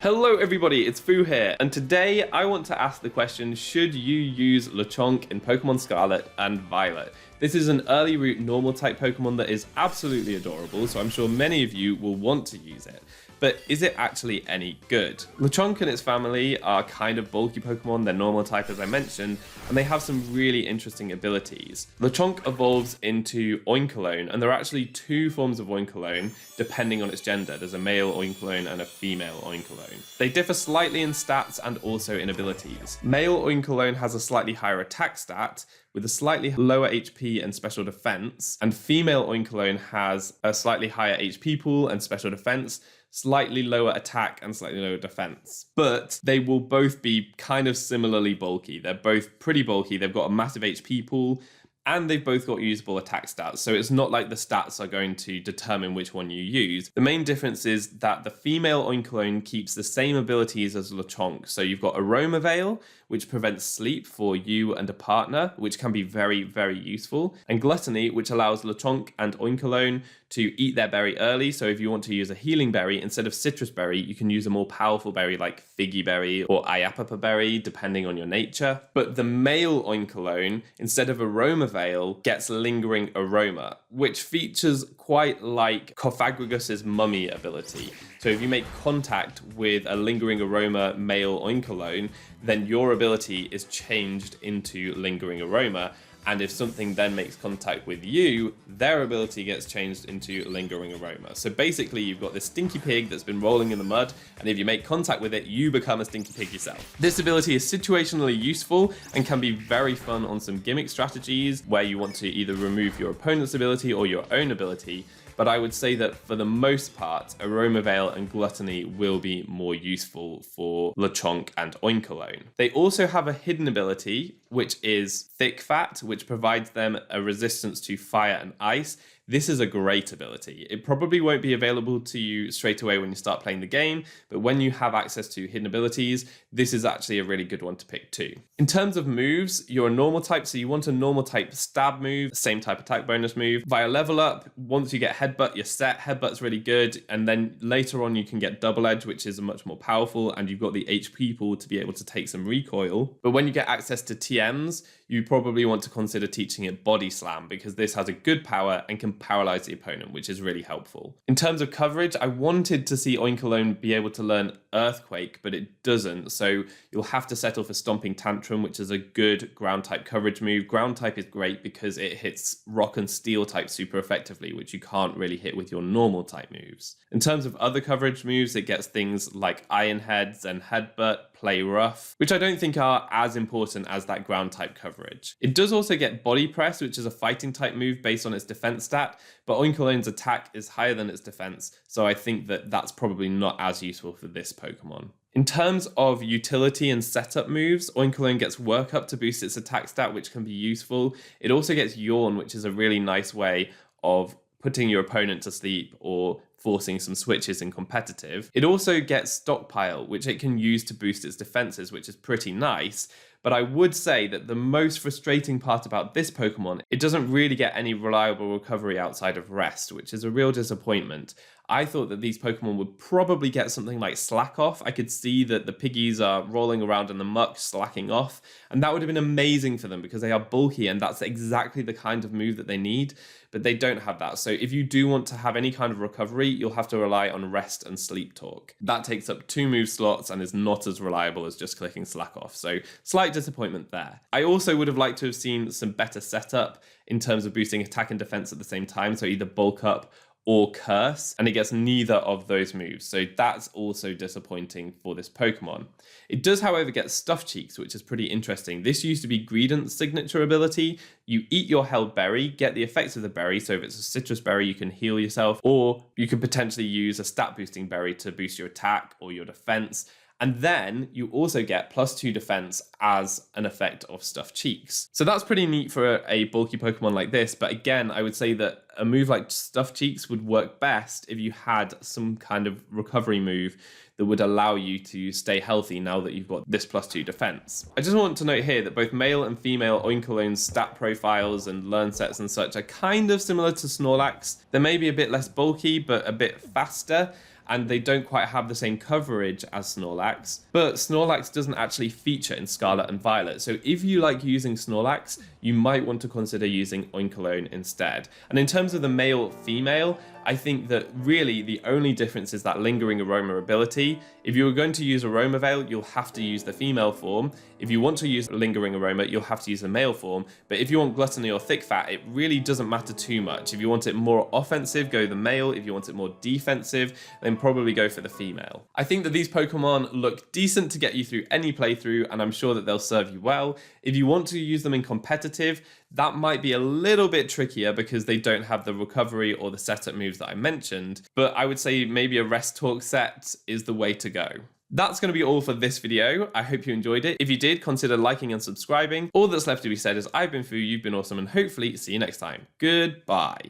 Hello everybody, it's Fu here, and today I want to ask the question, should you use Lechonk in Pokemon Scarlet and Violet? This is an early route normal type Pokemon that is absolutely adorable, so I'm sure many of you will want to use it. But is it actually any good? Lechonk and its family are kind of bulky Pokemon, they're normal type as I mentioned, and they have some really interesting abilities. Lechonk evolves into Oinkologne, and there are actually two forms of Oinkologne depending on its gender. There's a male Oinkologne and a female Oinkologne. They differ slightly in stats and also in abilities. Male Oinkologne has a slightly higher attack stat, with a slightly lower HP and special defense, and female Oinkologne has a slightly higher HP pool and special defense, slightly lower attack and slightly lower defense. But they will both be kind of similarly bulky. They're both pretty bulky, they've got a massive HP pool, and they've both got usable attack stats, so it's not like the stats are going to determine which one you use. The main difference is that the female Oinkologne keeps the same abilities as Lechonk. So you've got Aroma Veil, which prevents sleep for you and a partner, which can be very, very useful, and Gluttony, which allows Lechonk and Oinkologne to eat their berry early. So if you want to use a healing berry, instead of citrus berry, you can use a more powerful berry like Figgy berry or Iapapa berry, depending on your nature. But the male Oinkologne, instead of Aroma Veil, gets Lingering Aroma, which features quite like Cofagrigus' Mummy ability. So if you make contact with a Lingering Aroma male Oinkologne, then your ability is changed into Lingering Aroma. And if something then makes contact with you, their ability gets changed into Lingering Aroma. So basically you've got this stinky pig that's been rolling in the mud, and if you make contact with it, you become a stinky pig yourself. This ability is situationally useful and can be very fun on some gimmick strategies where you want to either remove your opponent's ability or your own ability. But I would say that for the most part, Aroma Veil and Gluttony will be more useful for Lechonk and Oinkologne. They also have a hidden ability, which is Thick Fat, which provides them a resistance to fire and ice. This is a great ability. It probably won't be available to you straight away when you start playing the game, but when you have access to hidden abilities, this is actually a really good one to pick too. In terms of moves, you're a normal type, so you want a normal type stab move, same type attack bonus move. Via level up, once you get Headbutt, you're set. Headbutt's really good, and then later on you can get Double Edge, which is much more powerful, and you've got the HP pool to be able to take some recoil. But when you get access to TMs, you probably want to consider teaching it Body Slam, because this has a good power and can paralyze the opponent, which is really helpful. In terms of coverage, I wanted to see Oinkologne be able to learn Earthquake, but it doesn't, so you'll have to settle for Stomping Tantrum, which is a good ground type coverage move. Ground type is great because it hits Rock and Steel type super effectively, which you can't really hit with your normal type moves. In terms of other coverage moves, it gets things like Iron Heads and Headbutt, Play Rough, which I don't think are as important as that ground type coverage. It does also get Body Press, which is a fighting type move based on its defense stat, but Oinkologne's attack is higher than its defense, so I think that that's probably not as useful for this Pokemon. In terms of utility and setup moves, Oinkologne gets Work Up to boost its attack stat, which can be useful. It also gets Yawn, which is a really nice way of putting your opponent to sleep or forcing some switches in competitive. It also gets Stockpile, which it can use to boost its defenses, which is pretty nice. But I would say that the most frustrating part about this Pokemon, it doesn't really get any reliable recovery outside of rest, which is a real disappointment. I thought that these Pokemon would probably get something like Slack Off. I could see that the piggies are rolling around in the muck, slacking off, and that would have been amazing for them because they are bulky and that's exactly the kind of move that they need, but they don't have that. So if you do want to have any kind of recovery, you'll have to rely on Rest and Sleep Talk. That takes up 2 move slots and is not as reliable as just clicking Slack Off. So slight disappointment there. I also would have liked to have seen some better setup in terms of boosting attack and defense at the same time. So either Bulk Up or Curse, and it gets neither of those moves. So that's also disappointing for this Pokemon. It does, however, get Stuffed Cheeks, which is pretty interesting. This used to be Greedent's signature ability. You eat your held berry, get the effects of the berry. So if it's a citrus berry, you can heal yourself, or you could potentially use a stat boosting berry to boost your attack or your defense. And then you also get +2 defense as an effect of Stuffed Cheeks. So that's pretty neat for a bulky Pokemon like this. But again, I would say that a move like Stuffed Cheeks would work best if you had some kind of recovery move that would allow you to stay healthy now that you've got this +2 defense. I just want to note here that both male and female Oinkologne's stat profiles and learn sets and such are kind of similar to Snorlax. They may be a bit less bulky, but a bit faster. and they don't quite have the same coverage as Snorlax. But Snorlax doesn't actually feature in Scarlet and Violet, so if you like using Snorlax, you might want to consider using Oinkologne instead. And in terms of the male-female, I think that really the only difference is that lingering aroma ability. If you were going to use Aroma Veil, you'll have to use the female form. If you want to use lingering aroma, you'll have to use the male form. But if you want Gluttony or Thick Fat, it really doesn't matter too much. If you want it more offensive, go the male. If you want it more defensive, then probably go for the female. I think that these Pokemon look decent to get you through any playthrough, and I'm sure that they'll serve you well. If you want to use them in competitive, that might be a little bit trickier because they don't have the recovery or the setup moves that I mentioned, but I would say maybe a Rest Talk set is the way to go. That's going to be all for this video. I hope you enjoyed it. If you did, consider liking and subscribing. All that's left to be said is I've been Fu, you've been awesome, and hopefully see you next time. Goodbye.